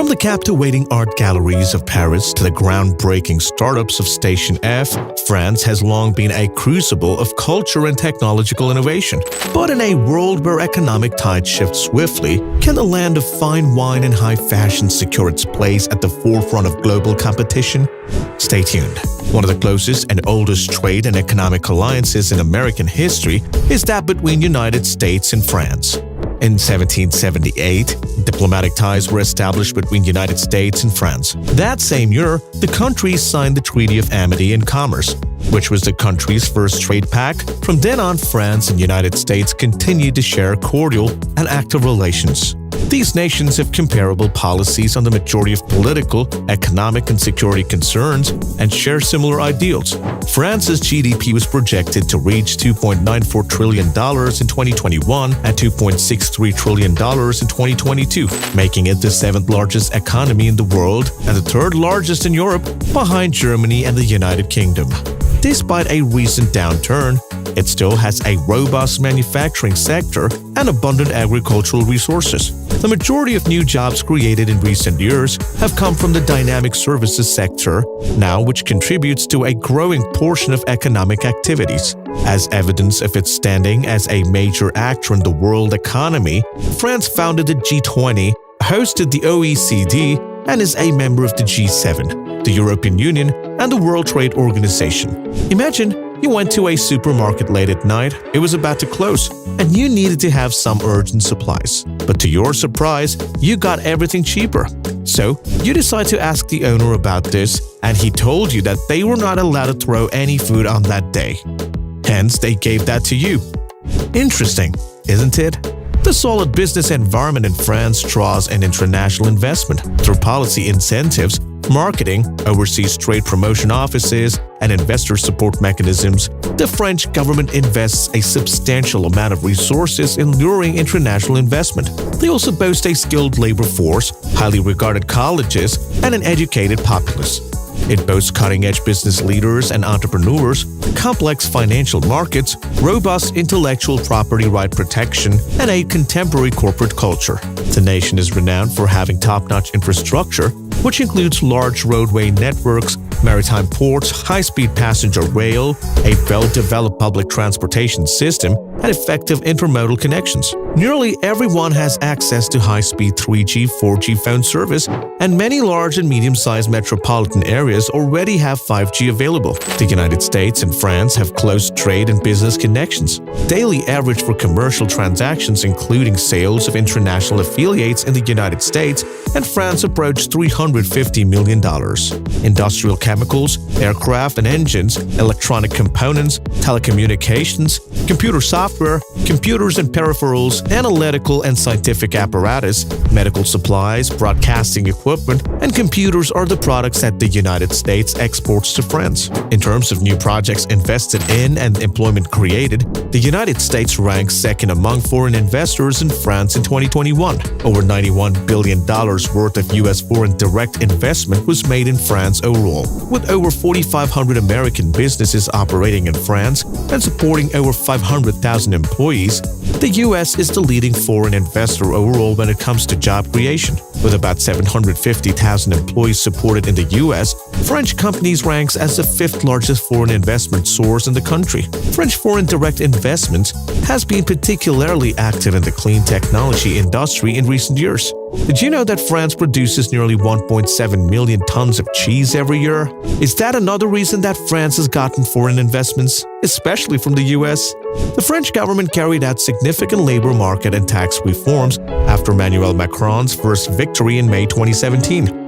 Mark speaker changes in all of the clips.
Speaker 1: From the captivating art galleries of Paris to the groundbreaking startups of Station F, France has long been a crucible of culture and technological innovation. But in a world where economic tides shift swiftly, can the land of fine wine and high fashion secure its place at the forefront of global competition? Stay tuned. One of the closest and oldest trade and economic alliances in American history is that between United States and France. In 1778, diplomatic ties were established between United States and France. That same year, the countries signed the Treaty of Amity and Commerce, which was the country's first trade pact. From then on, France and United States continued to share cordial and active relations. These nations have comparable policies on the majority of political, economic, and security concerns and share similar ideals. France's GDP was projected to reach $2.94 trillion in 2021 and $2.63 trillion in 2022, making it the seventh largest economy in the world and the third largest in Europe, behind Germany and the United Kingdom. Despite a recent downturn, it still has a robust manufacturing sector and abundant agricultural resources. The majority of new jobs created in recent years have come from the dynamic services sector, now which contributes to a growing portion of economic activities. As evidence of its standing as a major actor in the world economy, France founded the G20, hosted the OECD, and is a member of the G7, the European Union, and the World Trade Organization. Imagine you went to a supermarket late at night, it was about to close, and you needed to have some urgent supplies. But to your surprise, you got everything cheaper. So, you decide to ask the owner about this, and he told you that they were not allowed to throw any food on that day. Hence, they gave that to you. Interesting, isn't it? The solid business environment in France draws an international investment through policy incentives, marketing, overseas trade promotion offices, and investor support mechanisms. The French government invests a substantial amount of resources in luring international investment. They also boast a skilled labor force, highly regarded colleges, and an educated populace. It boasts cutting-edge business leaders and entrepreneurs, complex financial markets, robust intellectual property right protection, and a contemporary corporate culture. The nation is renowned for having top-notch infrastructure, which includes large roadway networks, maritime ports, high-speed passenger rail, a well-developed public transportation system, and effective intermodal connections. Nearly everyone has access to high-speed 3G, 4G phone service, and many large and medium-sized metropolitan areas already have 5G available. The United States and France have close trade and business connections. Daily average for commercial transactions, including sales of international affiliates in the United States and France, approached $350 million. Industrial chemicals, aircraft and engines, electronic components, telecommunications, computer software, computers and peripherals, analytical and scientific apparatus, medical supplies, broadcasting equipment, and computers are the products that the United States exports to France. In terms of new projects invested in and employment created, the United States ranks second among foreign investors in France in 2021. Over $91 billion worth of U.S. foreign direct investment was made in France overall, with over 4,500 American businesses operating in France and supporting over 500,000 employees. The U.S. is the leading foreign investor overall when it comes to job creation. With about 750,000 employees supported in the U.S., French companies ranks as the fifth largest foreign investment source in the country. French foreign direct investment has been particularly active in the clean technology industry in recent years. Did you know that France produces nearly 1.7 million tons of cheese every year? Is that another reason that France has gotten foreign investments, especially from the US? The French government carried out significant labor market and tax reforms after Emmanuel Macron's first victory in May 2017.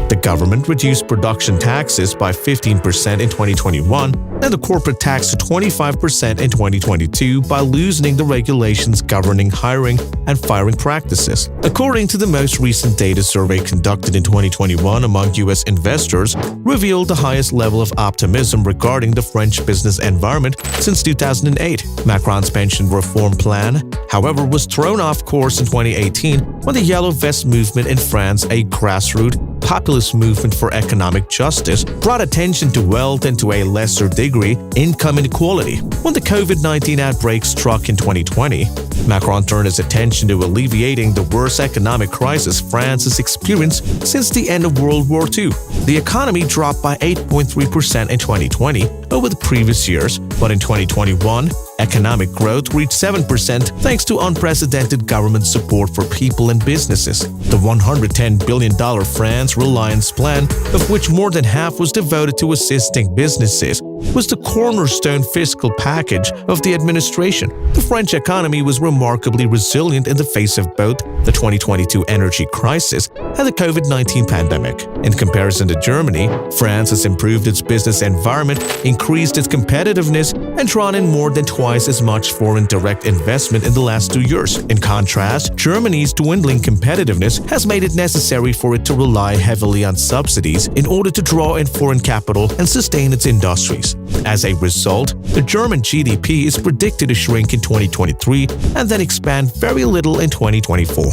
Speaker 1: The government reduced production taxes by 15% in 2021 and the corporate tax to 25% in 2022 by loosening the regulations governing hiring and firing practices. According to the most recent data survey conducted in 2021 among U.S. investors, revealed the highest level of optimism regarding the French business environment since 2008. Macron's pension reform plan, however, was thrown off course in 2018 when the Yellow Vest movement in France, a grassroots populist movement for economic justice brought attention to wealth and, to a lesser degree, income inequality. When the COVID-19 outbreak struck in 2020, Macron turned his attention to alleviating the worst economic crisis France has experienced since the end of World War II. The economy dropped by 8.3% in 2020 over the previous years, but in 2021, economic growth reached 7% thanks to unprecedented government support for people and businesses. The $110 billion France Reliance Plan, of which more than half was devoted to assisting businesses, was the cornerstone fiscal package of the administration. The French economy was remarkably resilient in the face of both the 2022 energy crisis and the COVID-19 pandemic. In comparison to Germany, France has improved its business environment, increased its competitiveness, and drawn in more than twice as much foreign direct investment in the last 2 years. In contrast, Germany's dwindling competitiveness has made it necessary for it to rely heavily on subsidies in order to draw in foreign capital and sustain its industries. As a result, the German GDP is predicted to shrink in 2023 and then expand very little in 2024,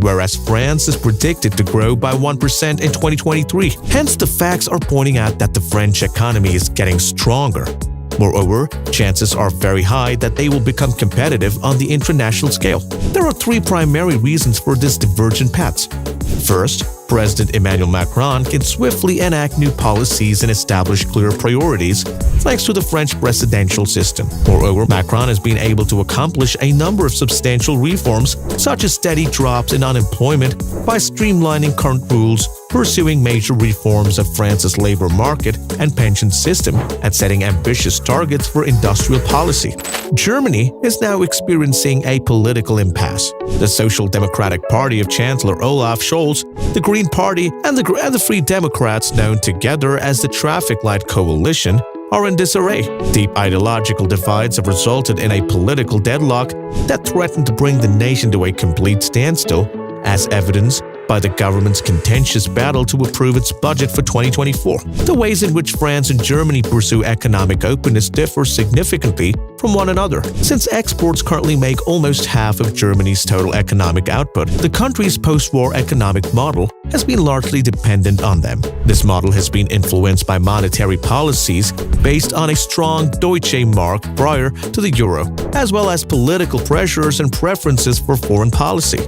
Speaker 1: whereas France is predicted to grow by 1% in 2023. Hence, the facts are pointing out that the French economy is getting stronger. Moreover, chances are very high that they will become competitive on the international scale. There are 3 primary reasons for this divergent paths. First, President Emmanuel Macron can swiftly enact new policies and establish clear priorities thanks to the French presidential system. Moreover, Macron has been able to accomplish a number of substantial reforms, such as steady drops in unemployment, by streamlining current rules, pursuing major reforms of France's labor market and pension system, and setting ambitious targets for industrial policy. Germany is now experiencing a political impasse. The Social Democratic Party of Chancellor Olaf Scholz, the Green Party, and the Free Democrats, known together as the Traffic Light Coalition, are in disarray. Deep ideological divides have resulted in a political deadlock that threatened to bring the nation to a complete standstill, as evidenced by the government's contentious battle to approve its budget for 2024. The ways in which France and Germany pursue economic openness differ significantly from one another. Since exports currently make almost half of Germany's total economic output, the country's post-war economic model has been largely dependent on them. This model has been influenced by monetary policies based on a strong Deutsche Mark prior to the euro, as well as political pressures and preferences for foreign policy.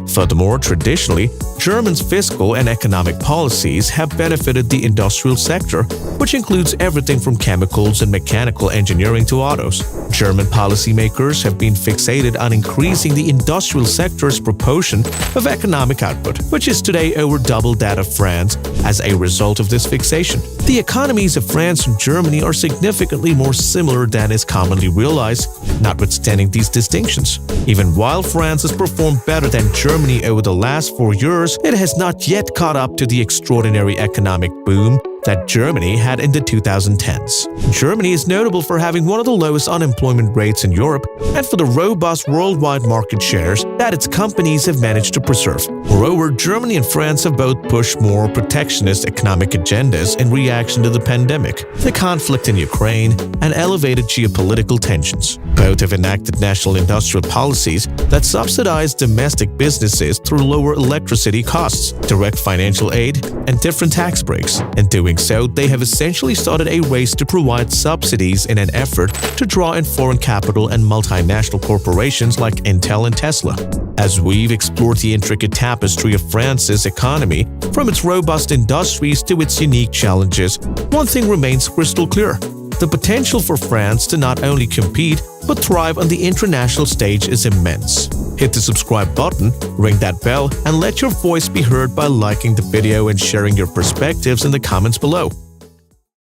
Speaker 1: Furthermore, traditionally, Germany's fiscal and economic policies have benefited the industrial sector, which includes everything from chemicals and mechanical engineering to autos. German policymakers have been fixated on increasing the industrial sector's proportion of economic output, which is today over double that of France as a result of this fixation. The economies of France and Germany are significantly more similar than is commonly realized, notwithstanding these distinctions. Even while France has performed better than Germany over the last 4 years, it has not yet caught up to the extraordinary economic boom that Germany had in the 2010s. Germany is notable for having one of the lowest unemployment rates in Europe and for the robust worldwide market shares that its companies have managed to preserve. Moreover, Germany and France have both pushed more protectionist economic agendas in reaction to the pandemic, the conflict in Ukraine, and elevated geopolitical tensions. Both have enacted national industrial policies that subsidize domestic businesses through lower electricity costs, direct financial aid, and different tax breaks. In doing so, they have essentially started a race to provide subsidies in an effort to draw in foreign capital and multinational corporations like Intel and Tesla. As we've explored the intricate tapestry of France's economy, from its robust industries to its unique challenges, one thing remains crystal clear. The potential for France to not only compete, but thrive on the international stage is immense. Hit the subscribe button, ring that bell, and let your voice be heard by liking the video and sharing your perspectives in the comments below.